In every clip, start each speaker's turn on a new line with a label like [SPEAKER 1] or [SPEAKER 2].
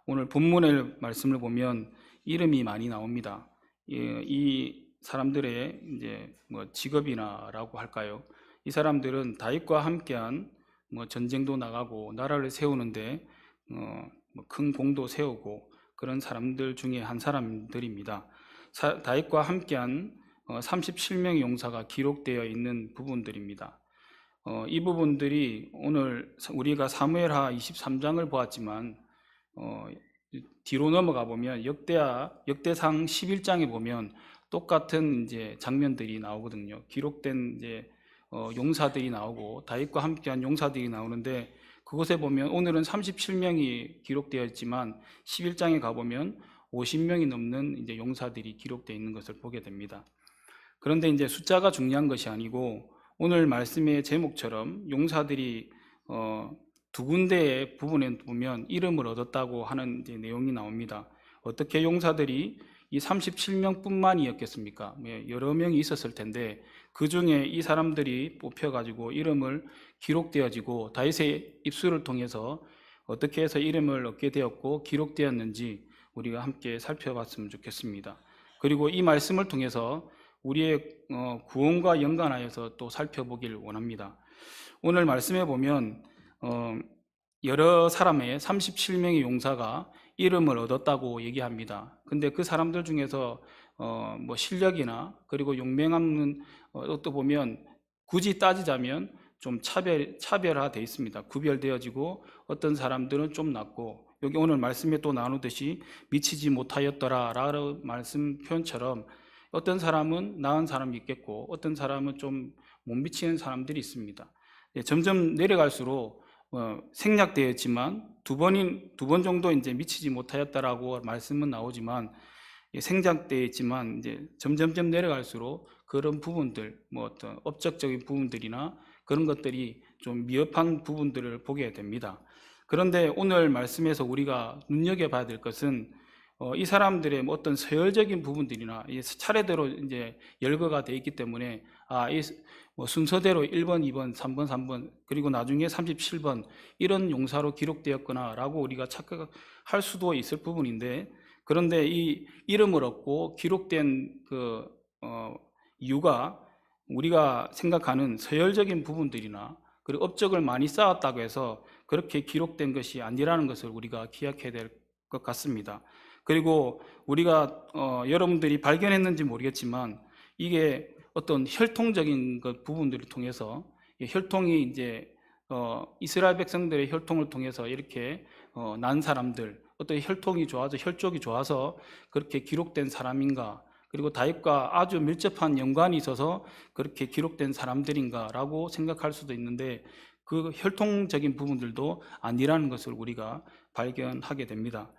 [SPEAKER 1] 오늘 본문의 말씀을 보면 이름이 많이 나옵니다. 이 사람들의 이제 직업이나라고 할까요? 이 사람들은 다윗과 함께한 전쟁도 나가고 나라를 세우는데 큰 공도 세우고 그런 사람들 중에 한 사람들입니다. 다윗과 함께한 37명의 용사가 기록되어 있는 부분들입니다. 이 부분들이 오늘 우리가 사무엘하 23장을 보았지만 뒤로 넘어가 보면 역대상 11장에 보면 똑같은 이제 장면들이 나오거든요. 기록된 이제 용사들이 나오고 다윗과 함께한 용사들이 나오는데 그곳에 보면 오늘은 37명이 기록되어 있지만 11장에 가 보면 50명이 넘는 이제 용사들이 기록되어 있는 것을 보게 됩니다. 그런데 이제 숫자가 중요한 것이 아니고 오늘 말씀의 제목처럼 용사들이 두 군데의 부분에 보면 이름을 얻었다고 하는 이제 내용이 나옵니다. 어떻게 용사들이 이 37명뿐만이었겠습니까? 여러 명이 있었을 텐데 그 중에 이 사람들이 뽑혀가지고 이름을 기록되어지고 다윗의 입술을 통해서 어떻게 해서 이름을 얻게 되었고 기록되었는지 우리가 함께 살펴봤으면 좋겠습니다. 그리고 이 말씀을 통해서 우리의 구원과 연관하여서 또 살펴보길 원합니다. 오늘 말씀에 보면 여러 사람의 37명의 용사가 이름을 얻었다고 얘기합니다. 근데 그 사람들 중에서 실력이나 그리고 용맹함은 또 보면 굳이 따지자면 좀 차별화되어 있습니다. 구별되어지고 어떤 사람들은 좀 낫고 여기 오늘 말씀에 또 나누듯이 미치지 못하였더라 라는 말씀 표현처럼 어떤 사람은 나은 사람이 있겠고 어떤 사람은 좀 못 미치는 사람들이 있습니다. 점점 내려갈수록 생략되어 있지만 두 번 정도 이제 미치지 못하였다라고 말씀은 나오지만 생략되어 있지만 이제 점점점 내려갈수록 그런 부분들 어떤 업적적인 부분들이나 그런 것들이 좀 미흡한 부분들을 보게 됩니다. 그런데 오늘 말씀에서 우리가 눈여겨봐야 될 것은 이 사람들의 어떤 서열적인 부분들이나 차례대로 이제 열거가 되어 있기 때문에 이 순서대로 1번, 2번, 3번, 3번 그리고 나중에 37번 이런 용사로 기록되었구나 라고 우리가 착각할 수도 있을 부분인데 그런데 이 이름을 얻고 기록된 그 이유가 우리가 생각하는 서열적인 부분들이나 그리고 업적을 많이 쌓았다고 해서 그렇게 기록된 것이 아니라는 것을 우리가 기억해야 될 것 같습니다. 그리고 우리가 여러분들이 발견했는지 모르겠지만 이게 어떤 혈통적인 부분들을 통해서 혈통이 이제 이스라엘 백성들의 혈통을 통해서 이렇게 난 사람들 어떤 혈통이 좋아서 혈족이 좋아서 그렇게 기록된 사람인가 그리고 다윗과 아주 밀접한 연관이 있어서 그렇게 기록된 사람들인가라고 생각할 수도 있는데 그 혈통적인 부분들도 아니라는 것을 우리가 발견하게 됩니다.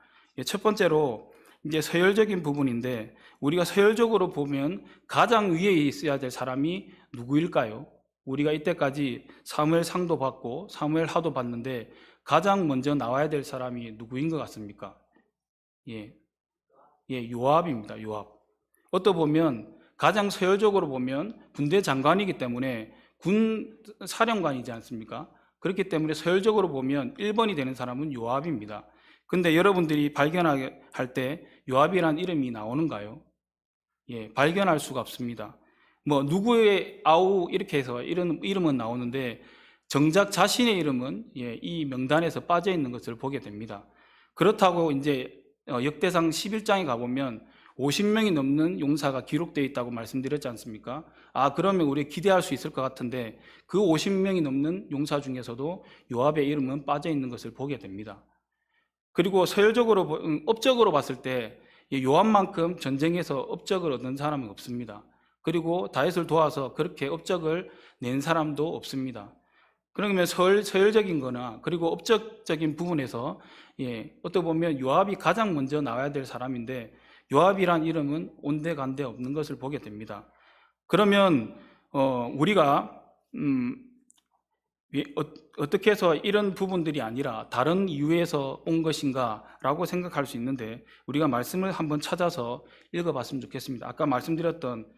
[SPEAKER 1] 첫 번째로 이제 서열적인 부분인데 우리가 서열적으로 보면 가장 위에 있어야 될 사람이 누구일까요? 우리가 이때까지 사무엘상도 받고 사무엘하도 받는데 가장 먼저 나와야 될 사람이 누구인 것 같습니까? 요압입니다. 요압. 어떻게 보면 가장 서열적으로 보면 군대 장관이기 때문에 군 사령관이지 않습니까? 그렇기 때문에 서열적으로 보면 1번이 되는 사람은 요압입니다. 근데 여러분들이 발견할 때 요압이라는 이름이 나오는가요? 발견할 수가 없습니다. 누구의 아우 이렇게 해서 이런 이름은 나오는데 정작 자신의 이름은 이 명단에서 빠져 있는 것을 보게 됩니다. 그렇다고 이제 역대상 11장에 가보면 50명이 넘는 용사가 기록되어 있다고 말씀드렸지 않습니까? 그러면 우리 기대할 수 있을 것 같은데 그 50명이 넘는 용사 중에서도 요압의 이름은 빠져 있는 것을 보게 됩니다. 그리고 서열적으로 업적으로 봤을 때 요압만큼 전쟁에서 업적을 얻은 사람은 없습니다. 그리고 다윗을 도와서 그렇게 업적을 낸 사람도 없습니다. 그러면 서열적인 거나 그리고 업적적인 부분에서 어떻게 보면 요압이 가장 먼저 나와야 될 사람인데 요압이란 이름은 온데간데 없는 것을 보게 됩니다. 그러면 우리가 어떻게 해서 이런 부분들이 아니라 다른 이유에서 온 것인가 라고 생각할 수 있는데 우리가 말씀을 한번 찾아서 읽어봤으면 좋겠습니다. 아까 말씀드렸던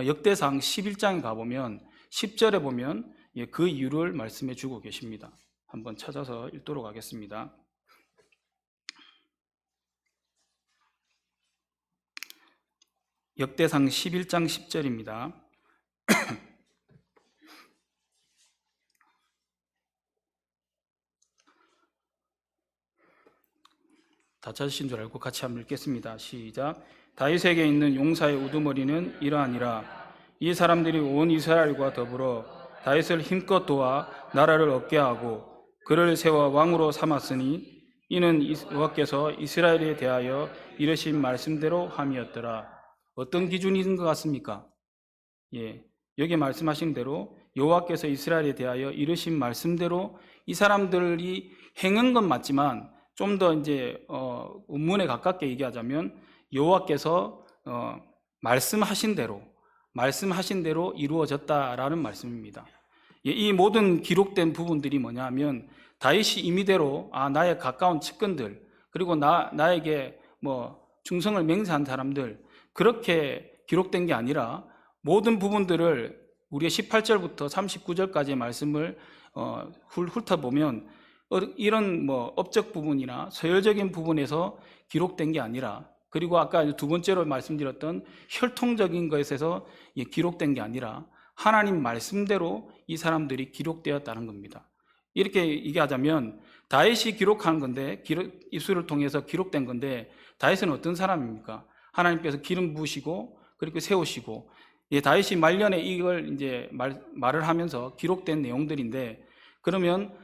[SPEAKER 1] 역대상 11장에 가보면 10절에 보면 그 이유를 말씀해 주고 계십니다. 한번 찾아서 읽도록 하겠습니다. 역대상 11장 10절입니다. 다 찾으신 줄 알고 같이 한번 읽겠습니다. 시작. 다윗에게 있는 용사의 우두머리는 이러하니라. 이 사람들이 온 이스라엘과 더불어 다윗을 힘껏 도와 나라를 얻게 하고 그를 세워 왕으로 삼았으니 이는 여호와께서 이스라엘에 대하여 이르신 말씀대로 함이었더라. 어떤 기준인 것 같습니까? 여기 말씀하신 대로 여호와께서 이스라엘에 대하여 이르신 말씀대로 이 사람들이 행한 건 맞지만 좀 더 이제 원문에 가깝게 얘기하자면 여호와께서 말씀하신 대로 이루어졌다라는 말씀입니다. 이 모든 기록된 부분들이 뭐냐면 다윗이 임의대로 나의 가까운 측근들 그리고 나에게 충성을 맹세한 사람들 그렇게 기록된 게 아니라 모든 부분들을 우리가 18절부터 39절까지의 말씀을 훑어보면 이런 업적 부분이나 서열적인 부분에서 기록된 게 아니라 그리고 아까 두 번째로 말씀드렸던 혈통적인 것에서 기록된 게 아니라 하나님 말씀대로 이 사람들이 기록되었다는 겁니다. 이렇게 얘기하자면 다윗이 기록한 건데 입술을 통해서 기록된 건데 다윗은 어떤 사람입니까? 하나님께서 기름 부으시고 그리고 세우시고 다윗이 말년에 이걸 이제 말을 하면서 기록된 내용들인데 그러면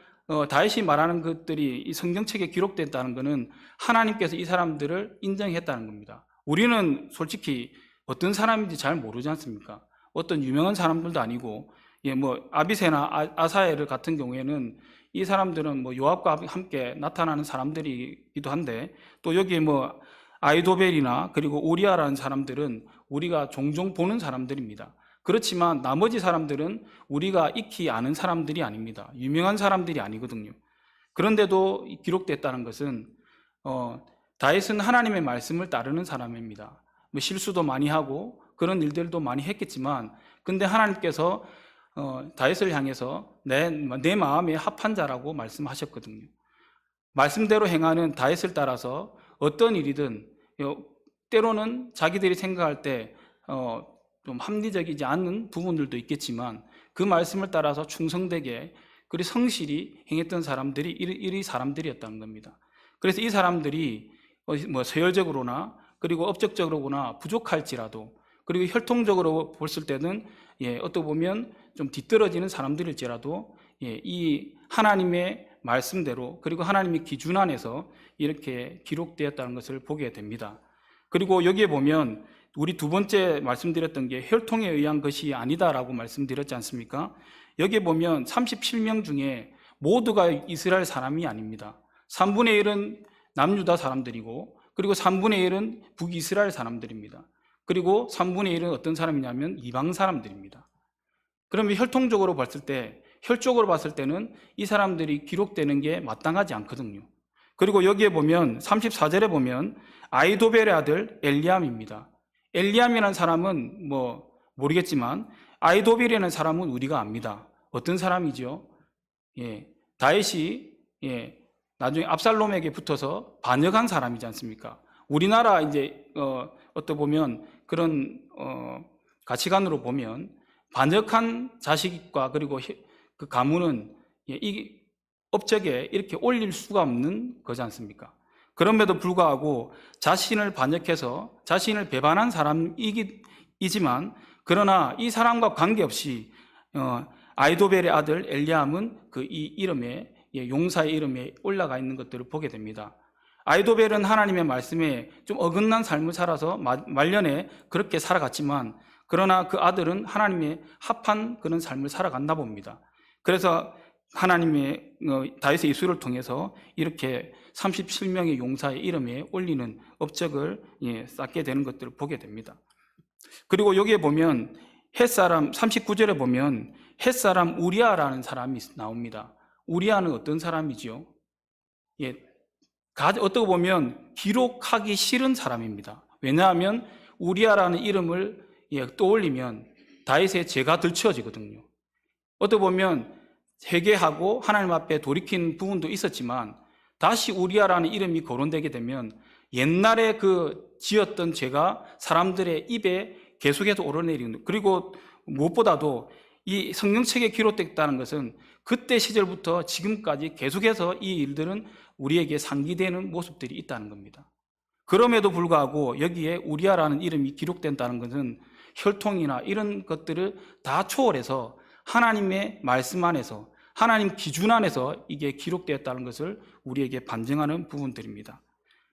[SPEAKER 1] 다윗이 말하는 것들이 이 성경책에 기록됐다는 것은 하나님께서 이 사람들을 인정했다는 겁니다. 우리는 솔직히 어떤 사람인지 잘 모르지 않습니까? 어떤 유명한 사람들도 아니고 아비새나 아사엘 같은 경우에는 이 사람들은 요압과 함께 나타나는 사람들이기도 한데 또 여기에 아이도벨이나 그리고 우리아라는 사람들은 우리가 종종 보는 사람들입니다. 그렇지만 나머지 사람들은 우리가 익히 아는 사람들이 아닙니다. 유명한 사람들이 아니거든요. 그런데도 기록됐다는 것은 다윗은 하나님의 말씀을 따르는 사람입니다. 실수도 많이 하고 그런 일들도 많이 했겠지만 근데 하나님께서 다윗을 향해서 내 마음에 합한 자라고 말씀하셨거든요. 말씀대로 행하는 다윗을 따라서 어떤 일이든 때로는 자기들이 생각할 때 좀 합리적이지 않은 부분들도 있겠지만 그 말씀을 따라서 충성되게 그리고 성실히 행했던 사람들이 이 사람들이었다는 겁니다. 그래서 이 사람들이 서열적으로나 그리고 업적적으로나 부족할지라도 그리고 혈통적으로 봤을 때는 어떻게 보면 좀 뒤떨어지는 사람들일지라도 이 하나님의 말씀대로 그리고 하나님의 기준 안에서 이렇게 기록되었다는 것을 보게 됩니다. 그리고 여기에 보면 우리 두 번째 말씀드렸던 게 혈통에 의한 것이 아니다라고 말씀드렸지 않습니까? 여기에 보면 37명 중에 모두가 이스라엘 사람이 아닙니다. 3분의 1은 남유다 사람들이고 그리고 3분의 1은 북이스라엘 사람들입니다. 그리고 3분의 1은 어떤 사람이냐면 이방 사람들입니다. 그러면 혈통적으로 봤을 때 혈족으로 봤을 때는 이 사람들이 기록되는 게 마땅하지 않거든요. 그리고 여기에 보면 34절에 보면 아이도벨의 아들 엘리암입니다. 엘리암이라는 사람은 모르겠지만 아이도벨이라는 사람은 우리가 압니다. 어떤 사람이죠? 다윗이 나중에 압살롬에게 붙어서 반역한 사람이지 않습니까? 우리나라 이제 어떻게 보면 그런 가치관으로 보면 반역한 자식과 그리고 그 가문은 이 업적에 이렇게 올릴 수가 없는 거지 않습니까? 그럼에도 불구하고 자신을 반역해서 자신을 배반한 사람이지만 그러나 이 사람과 관계없이 아이도벨의 아들 엘리암은 이 이름에 용사의 이름에 올라가 있는 것들을 보게 됩니다. 아이도벨은 하나님의 말씀에 좀 어긋난 삶을 살아서 말년에 그렇게 살아갔지만 그러나 그 아들은 하나님의 합한 그런 삶을 살아갔나 봅니다. 그래서 하나님의 다윗의 입술을 통해서 이렇게 37명의 용사의 이름에 올리는 업적을 쌓게 되는 것들을 보게 됩니다. 그리고 여기에 보면 헷사람 39절에 보면 헷사람 우리아라는 사람이 나옵니다. 우리아는 어떤 사람이지요? 어떻게 보면 기록하기 싫은 사람입니다. 왜냐하면 우리아라는 이름을 떠올리면 다윗의 죄가 들추어지거든요. 어떻게 보면 회개하고 하나님 앞에 돌이킨 부분도 있었지만 다시 우리아라는 이름이 거론되게 되면 옛날에 그 지었던 죄가 사람들의 입에 계속해서 오르내리는, 그리고 무엇보다도 이 성경책에 기록됐다는 것은 그때 시절부터 지금까지 계속해서 이 일들은 우리에게 상기되는 모습들이 있다는 겁니다. 그럼에도 불구하고 여기에 우리아라는 이름이 기록된다는 것은 혈통이나 이런 것들을 다 초월해서 하나님의 말씀 안에서, 하나님 기준 안에서 이게 기록되었다는 것을 우리에게 반증하는 부분들입니다.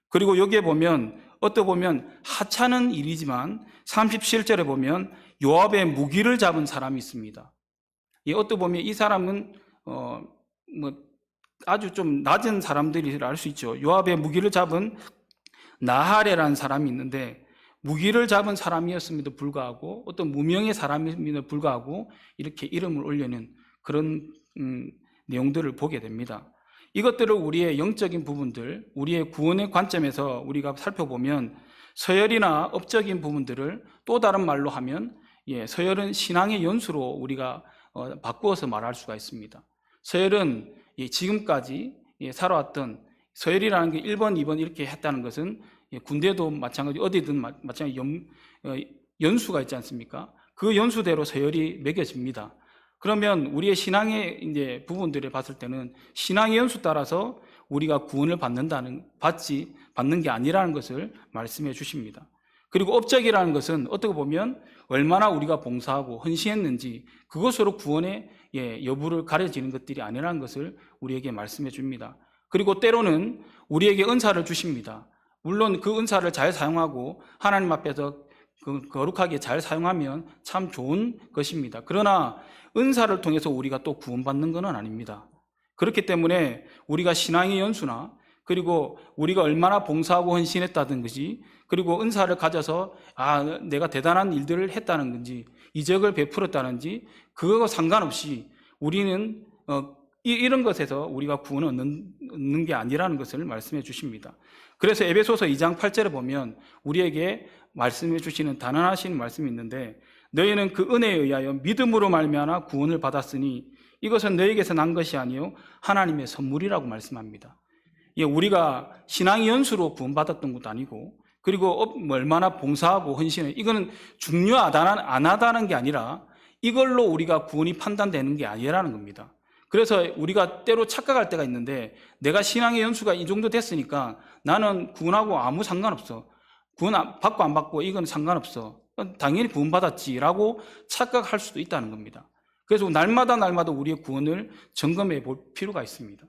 [SPEAKER 1] 그리고 여기에 보면 어떻게 보면 하찮은 일이지만 37절에 보면 요압의 무기를 잡은 사람이 있습니다. 어떻게 보면 이 사람은 아주 좀 낮은 사람들이라 알 수 있죠. 요압의 무기를 잡은 나하레라는 사람이 있는데, 무기를 잡은 사람이었음에도 불구하고 어떤 무명의 사람임에도 불구하고 이렇게 이름을 올려는 그런 내용들을 보게 됩니다. 이것들을 우리의 영적인 부분들, 우리의 구원의 관점에서 우리가 살펴보면 서열이나 업적인 부분들을 또 다른 말로 하면 서열은 신앙의 연수로 우리가 바꾸어서 말할 수가 있습니다. 서열은 지금까지 살아왔던, 서열이라는 게 1번, 2번 이렇게 했다는 것은 군대도 마찬가지, 어디든 마찬가지 연수가 있지 않습니까? 그 연수대로 서열이 매겨집니다. 그러면 우리의 신앙의 이제 부분들을 봤을 때는 신앙의 연수 따라서 우리가 구원을 받는 게 아니라는 것을 말씀해 주십니다. 그리고 업적이라는 것은 어떻게 보면 얼마나 우리가 봉사하고 헌신했는지 그것으로 구원의 여부를 가려지는 것들이 아니라는 것을 우리에게 말씀해 줍니다. 그리고 때로는 우리에게 은사를 주십니다. 물론 그 은사를 잘 사용하고 하나님 앞에서 거룩하게 잘 사용하면 참 좋은 것입니다. 그러나 은사를 통해서 우리가 또 구원받는 것은 아닙니다. 그렇기 때문에 우리가 신앙의 연수나, 그리고 우리가 얼마나 봉사하고 헌신했다는 것이, 그리고 은사를 가져서 내가 대단한 일들을 했다는 건지, 이적을 베풀었다는지, 그거와 상관없이 우리는 이런 것에서 우리가 구원을 얻는 게 아니라는 것을 말씀해 주십니다. 그래서 에베소서 2장 8절에 보면 우리에게 말씀해 주시는 단언하시는 말씀이 있는데, 너희는 그 은혜에 의하여 믿음으로 말미암아 구원을 받았으니 이것은 너희에게서 난 것이 아니요 하나님의 선물이라고 말씀합니다. 우리가 신앙의 연수로 구원받았던 것도 아니고, 그리고 얼마나 봉사하고 헌신을, 이거는 안 하다는 게 아니라 이걸로 우리가 구원이 판단되는 게 아니라는 겁니다. 그래서 우리가 때로 착각할 때가 있는데, 내가 신앙의 연수가 이 정도 됐으니까 나는 구원하고 아무 상관없어, 구원 받고 안 받고 이건 상관없어, 당연히 구원받았지라고 착각할 수도 있다는 겁니다. 그래서 날마다 우리의 구원을 점검해 볼 필요가 있습니다.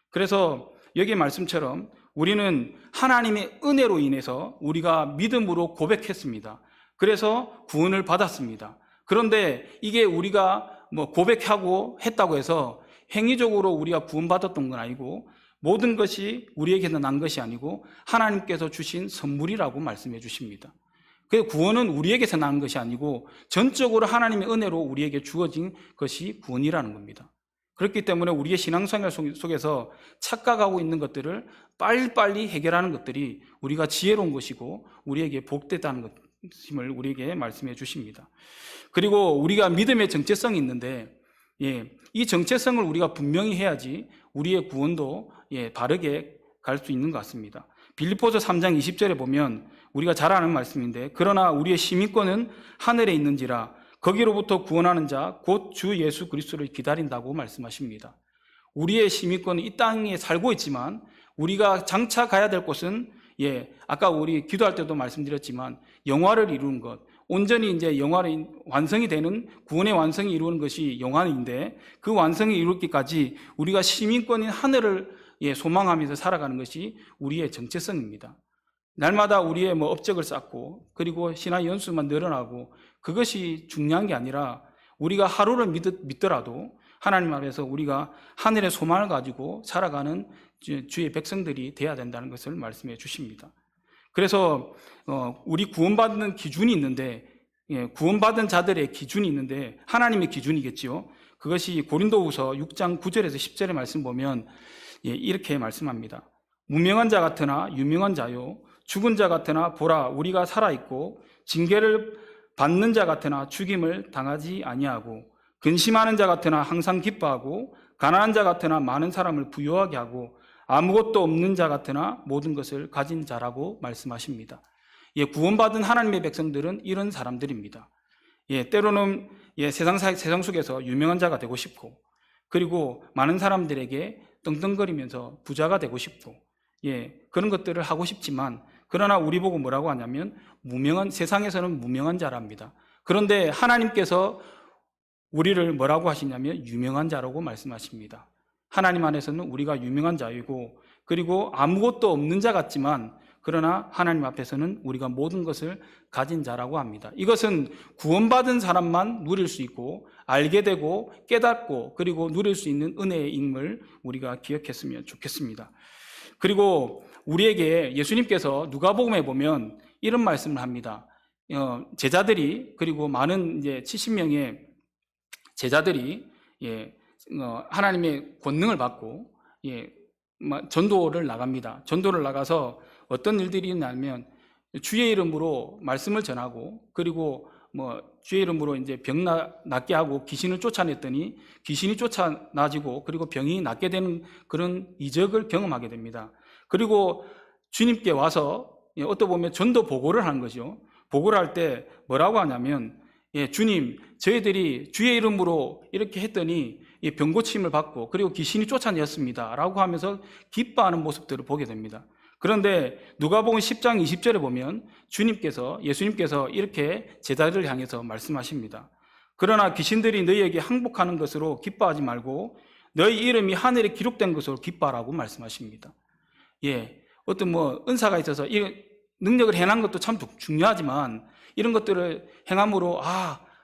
[SPEAKER 1] 그래서 여기 말씀처럼 우리는 하나님의 은혜로 인해서 우리가 믿음으로 고백했습니다. 그래서 구원을 받았습니다. 그런데 이게 우리가 고백하고 했다고 해서 행위적으로 우리가 구원받았던 건 아니고, 모든 것이 우리에게서 난 것이 아니고 하나님께서 주신 선물이라고 말씀해 주십니다. 그래서 구원은 우리에게서 난 것이 아니고 전적으로 하나님의 은혜로 우리에게 주어진 것이 구원이라는 겁니다. 그렇기 때문에 우리의 신앙생활 속에서 착각하고 있는 것들을 빨리빨리 해결하는 것들이 우리가 지혜로운 것이고 우리에게 복되다는 것임을 우리에게 말씀해 주십니다. 그리고 우리가 믿음의 정체성이 있는데, 이 정체성을 우리가 분명히 해야지 우리의 구원도 바르게 갈 수 있는 것 같습니다. 빌립보서 3장 20절에 보면 우리가 잘 아는 말씀인데, 그러나 우리의 시민권은 하늘에 있는지라 거기로부터 구원하는 자 곧 주 예수 그리스도를 기다린다고 말씀하십니다. 우리의 시민권은 이 땅에 살고 있지만 우리가 장차 가야 될 곳은 아까 우리 기도할 때도 말씀드렸지만 영화를 이루는 것, 온전히 이제 영화를 완성이 되는, 구원의 완성이 이루는 것이 영화인데, 그 완성이 이루기까지 우리가 시민권인 하늘을 소망하면서 살아가는 것이 우리의 정체성입니다. 날마다 우리의 업적을 쌓고, 그리고 신앙 연수만 늘어나고, 그것이 중요한 게 아니라 우리가 하루를 믿더라도 하나님 앞에서 우리가 하늘의 소망을 가지고 살아가는 주의 백성들이 되어야 된다는 것을 말씀해 주십니다. 그래서 우리 구원받는 기준이 있는데, 구원받은 자들의 기준이 있는데 하나님의 기준이겠지요. 그것이 고린도후서 6장 9절에서 10절의 말씀 보면 이렇게 말씀합니다. 무명한 자 같으나 유명한 자요, 죽은 자 같으나 보라 우리가 살아있고, 징계를 받는 자 같으나 죽임을 당하지 아니하고, 근심하는 자 같으나 항상 기뻐하고, 가난한 자 같으나 많은 사람을 부유하게 하고, 아무것도 없는 자 같으나 모든 것을 가진 자라고 말씀하십니다. 구원받은 하나님의 백성들은 이런 사람들입니다. 때로는 세상 속에서 유명한 자가 되고 싶고, 그리고 많은 사람들에게 떵떵거리면서 부자가 되고 싶고, 그런 것들을 하고 싶지만, 그러나 우리 보고 뭐라고 하냐면 세상에서는 무명한 자랍니다. 그런데 하나님께서 우리를 뭐라고 하시냐면 유명한 자라고 말씀하십니다. 하나님 안에서는 우리가 유명한 자이고, 그리고 아무것도 없는 자 같지만 그러나 하나님 앞에서는 우리가 모든 것을 가진 자라고 합니다. 이것은 구원받은 사람만 누릴 수 있고 알게 되고 깨닫고 그리고 누릴 수 있는 은혜의 임을 우리가 기억했으면 좋겠습니다. 그리고 우리에게 예수님께서 누가복음에 보면 이런 말씀을 합니다. 제자들이, 그리고 많은 70명의 제자들이 하나님의 권능을 받고 전도를 나갑니다. 전도를 나가서 어떤 일들이 있냐면 주의 이름으로 말씀을 전하고, 그리고 주의 이름으로 병 낫게 하고 귀신을 쫓아냈더니 귀신이 쫓아나지고 그리고 병이 낫게 되는 그런 이적을 경험하게 됩니다. 그리고 주님께 와서 어떻게 보면 전도 보고를 하는 거죠. 보고를 할 때 뭐라고 하냐면 주님, 저희들이 주의 이름으로 이렇게 했더니 병 고침을 받고 그리고 귀신이 쫓아내었습니다 라고 하면서 기뻐하는 모습들을 보게 됩니다. 그런데 누가복음 10장 20절에 보면 예수님께서 이렇게 제자들을 향해서 말씀하십니다. 그러나 귀신들이 너희에게 항복하는 것으로 기뻐하지 말고 너희 이름이 하늘에 기록된 것으로 기뻐하라고 말씀하십니다. 어떤 은사가 있어서 이 능력을 행한 것도 참 중요하지만 이런 것들을 행함으로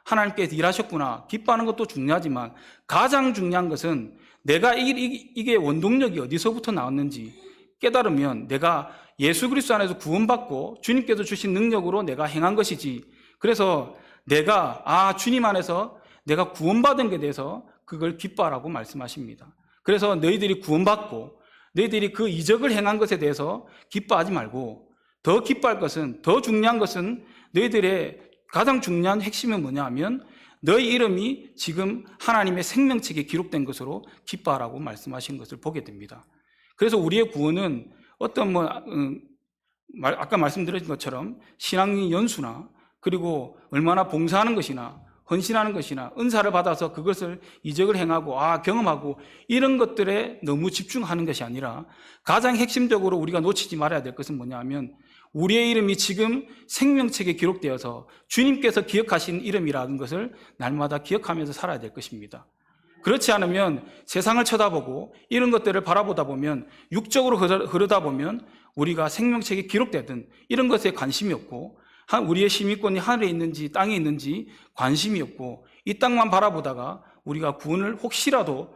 [SPEAKER 1] 하나님께서 일하셨구나 기뻐하는 것도 중요하지만 가장 중요한 것은 내가 이게 원동력이 어디서부터 나왔는지 깨달으면 내가 예수 그리스도 안에서 구원받고 주님께서 주신 능력으로 내가 행한 것이지, 그래서 내가 주님 안에서 내가 구원받은 것에 대해서 그걸 기뻐하라고 말씀하십니다. 그래서 너희들이 구원받고 너희들이 그 이적을 행한 것에 대해서 기뻐하지 말고 더 기뻐할 것은, 더 중요한 것은 너희들의 가장 중요한 핵심은 뭐냐 하면 너희 이름이 지금 하나님의 생명책에 기록된 것으로 기뻐하라고 말씀하신 것을 보게 됩니다. 그래서 우리의 구원은 어떤 아까 말씀드린 것처럼 신앙의 연수나 그리고 얼마나 봉사하는 것이나 헌신하는 것이나 은사를 받아서 그것을 이적을 행하고 경험하고 이런 것들에 너무 집중하는 것이 아니라 가장 핵심적으로 우리가 놓치지 말아야 될 것은 뭐냐 하면 우리의 이름이 지금 생명책에 기록되어서 주님께서 기억하신 이름이라는 것을 날마다 기억하면서 살아야 될 것입니다. 그렇지 않으면 세상을 쳐다보고 이런 것들을 바라보다 보면 육적으로 흐르다 보면 우리가 생명책에 기록되든 이런 것에 관심이 없고 우리의 시민권이 하늘에 있는지 땅에 있는지 관심이 없고 이 땅만 바라보다가 우리가 구원을 혹시라도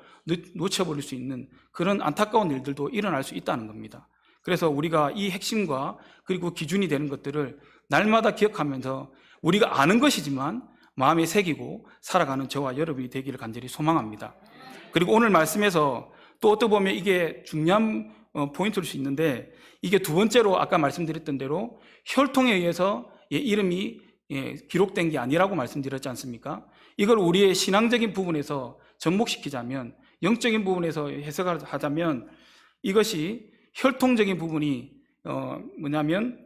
[SPEAKER 1] 놓쳐버릴 수 있는 그런 안타까운 일들도 일어날 수 있다는 겁니다. 그래서 우리가 이 핵심과 그리고 기준이 되는 것들을 날마다 기억하면서 우리가 아는 것이지만 마음에 새기고 살아가는 저와 여러분이 되기를 간절히 소망합니다. 그리고 오늘 말씀에서 또 어떻게 보면 이게 중요한 포인트일 수 있는데, 이게 두 번째로 아까 말씀드렸던 대로 혈통에 의해서 이름이 기록된 게 아니라고 말씀드렸지 않습니까? 이걸 우리의 신앙적인 부분에서 접목시키자면, 영적인 부분에서 해석을 하자면 이것이 혈통적인 부분이 뭐냐면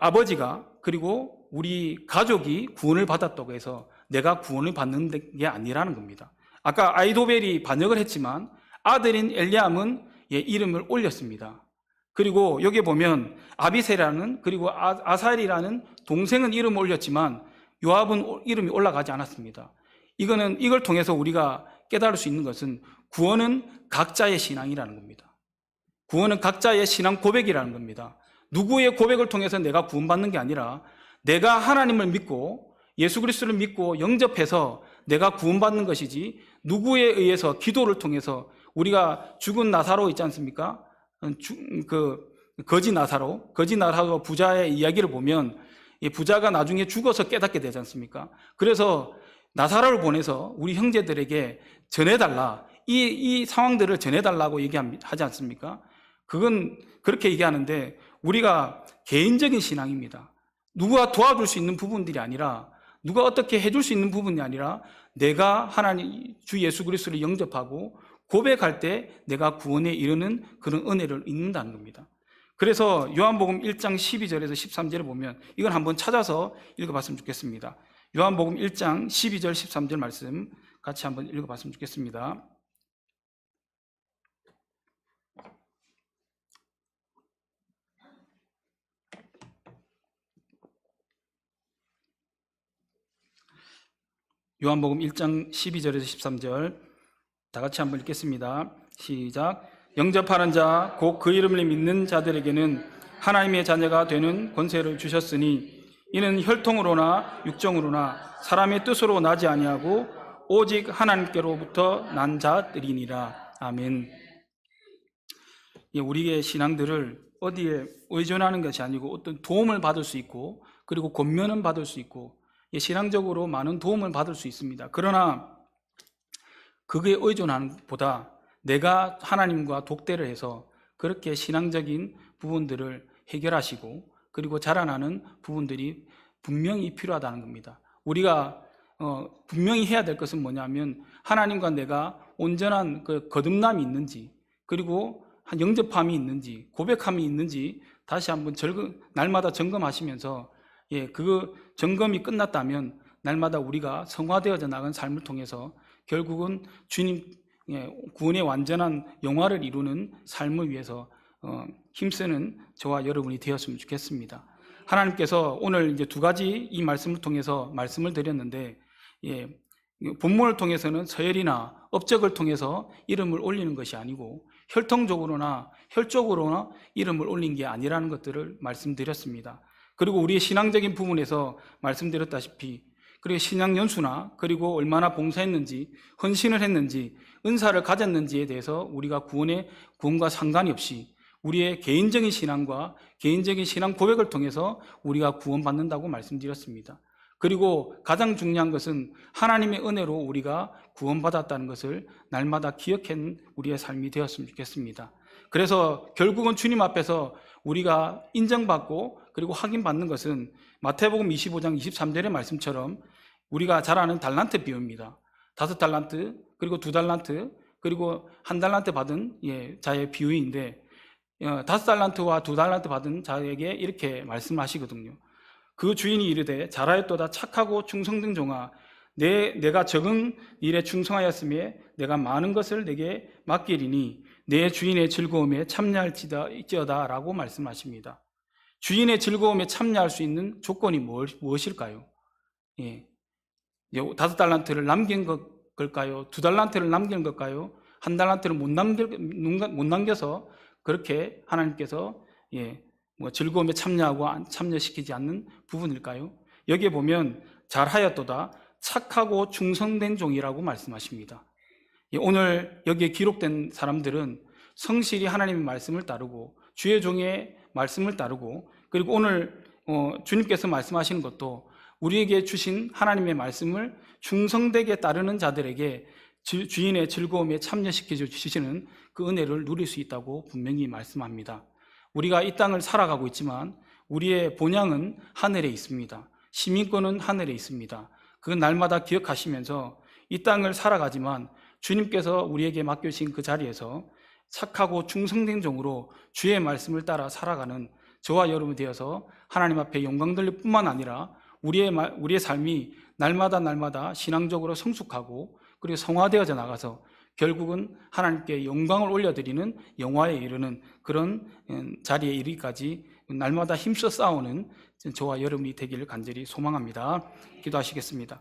[SPEAKER 1] 아버지가 그리고 우리 가족이 구원을 받았다고 해서 내가 구원을 받는 게 아니라는 겁니다. 아까 아이도벨이 반역을 했지만 아들인 엘리암은 이름을 올렸습니다. 그리고 여기 보면 아비세라는 그리고 아사엘이라는 동생은 이름을 올렸지만 요압은 이름이 올라가지 않았습니다. 이걸 통해서 우리가 깨달을 수 있는 것은 구원은 각자의 신앙이라는 겁니다. 구원은 각자의 신앙 고백이라는 겁니다. 누구의 고백을 통해서 내가 구원받는 게 아니라 내가 하나님을 믿고 예수 그리스도를 믿고 영접해서 내가 구원받는 것이지, 누구에 의해서 기도를 통해서 우리가 죽은 나사로 있지 않습니까? 거지 나사로 부자의 이야기를 보면 이 부자가 나중에 죽어서 깨닫게 되지 않습니까? 그래서 나사로를 보내서 우리 형제들에게 전해달라, 이 상황들을 전해달라고 얘기하지 않습니까? 그건 그렇게 얘기하는데 우리가 개인적인 신앙입니다. 누가 도와줄 수 있는 부분들이 아니라 누가 어떻게 해줄 수 있는 부분이 아니라 내가 하나님 주 예수 그리스도를 영접하고 고백할 때 내가 구원에 이르는 그런 은혜를 입는다는 겁니다. 그래서 요한복음 1장 12절에서 13절을 보면 이건 한번 찾아서 읽어봤으면 좋겠습니다. 요한복음 1장 12절 13절 말씀 같이 한번 읽어봤으면 좋겠습니다. 요한복음 1장 12절에서 13절 다 같이 한번 읽겠습니다. 시작. 영접하는 자 곧 그 이름을 믿는 자들에게는 하나님의 자녀가 되는 권세를 주셨으니 이는 혈통으로나 육정으로나 사람의 뜻으로 나지 아니하고 오직 하나님께로부터 난 자들이니라. 아멘. 우리의 신앙들을 어디에 의존하는 것이 아니고 어떤 도움을 받을 수 있고 그리고 권면은 받을 수 있고 신앙적으로 많은 도움을 받을 수 있습니다. 그러나 그게 의존하는 것보다 내가 하나님과 독대를 해서 그렇게 신앙적인 부분들을 해결하시고 그리고 자라나는 부분들이 분명히 필요하다는 겁니다. 우리가 분명히 해야 될 것은 뭐냐면 하나님과 내가 온전한 그 거듭남이 있는지 그리고 영접함이 있는지 고백함이 있는지 다시 한번 날마다 점검하시면서 그 점검이 끝났다면 날마다 우리가 성화되어져 나간 삶을 통해서 결국은 주님 구원의 완전한 영화를 이루는 삶을 위해서 힘쓰는 저와 여러분이 되었으면 좋겠습니다. 하나님께서 오늘 이제 두 가지 이 말씀을 통해서 말씀을 드렸는데 본문을 통해서는 서열이나 업적을 통해서 이름을 올리는 것이 아니고 혈통적으로나 혈족으로나 이름을 올린 게 아니라는 것들을 말씀드렸습니다. 그리고 우리의 신앙적인 부분에서 말씀드렸다시피 그리고 신앙 연수나 그리고 얼마나 봉사했는지 헌신을 했는지 은사를 가졌는지에 대해서 우리가 구원과 상관이 없이 우리의 개인적인 신앙과 개인적인 신앙 고백을 통해서 우리가 구원받는다고 말씀드렸습니다. 그리고 가장 중요한 것은 하나님의 은혜로 우리가 구원받았다는 것을 날마다 기억하는 우리의 삶이 되었으면 좋겠습니다. 그래서 결국은 주님 앞에서 우리가 인정받고 그리고 확인받는 것은 마태복음 25장 23절의 말씀처럼 우리가 잘 아는 달란트 비유입니다. 5달란트 그리고 2달란트 그리고 1달란트 받은 자의 비유인데 5달란트와 2달란트 받은 자에게 이렇게 말씀하시거든요. 그 주인이 이르되 잘하였도다 착하고 충성된 종아 내가 적은 일에 충성하였으며 내가 많은 것을 내게 맡기리니 내 주인의 즐거움에 참여할지어다 라고 말씀하십니다. 주인의 즐거움에 참여할 수 있는 조건이 무엇일까요? 5달란트를 남긴 걸까요? 2달란트를 남긴 걸까요? 1달란트를 못 남겨서 그렇게 하나님께서 즐거움에 참여시키지 않는 부분일까요? 여기에 보면 잘하였도다 착하고 충성된 종이라고 말씀하십니다. 오늘 여기에 기록된 사람들은 성실히 하나님의 말씀을 따르고 주의 종의 말씀을 따르고 그리고 오늘 주님께서 말씀하시는 것도 우리에게 주신 하나님의 말씀을 충성되게 따르는 자들에게 주인의 즐거움에 참여시켜 주시는 그 은혜를 누릴 수 있다고 분명히 말씀합니다. 우리가 이 땅을 살아가고 있지만 우리의 본향은 하늘에 있습니다. 시민권은 하늘에 있습니다. 그건 날마다 기억하시면서 이 땅을 살아가지만 주님께서 우리에게 맡겨주신 그 자리에서 착하고 충성된 종으로 주의 말씀을 따라 살아가는 저와 여러분이 되어서 하나님 앞에 영광 돌릴 뿐만 아니라 우리의 삶이 날마다 신앙적으로 성숙하고 그리고 성화되어져 나가서 결국은 하나님께 영광을 올려드리는 영화에 이르는 그런 자리에 이르기까지 날마다 힘써 싸우는 저와 여러분이 되기를 간절히 소망합니다. 기도하시겠습니다.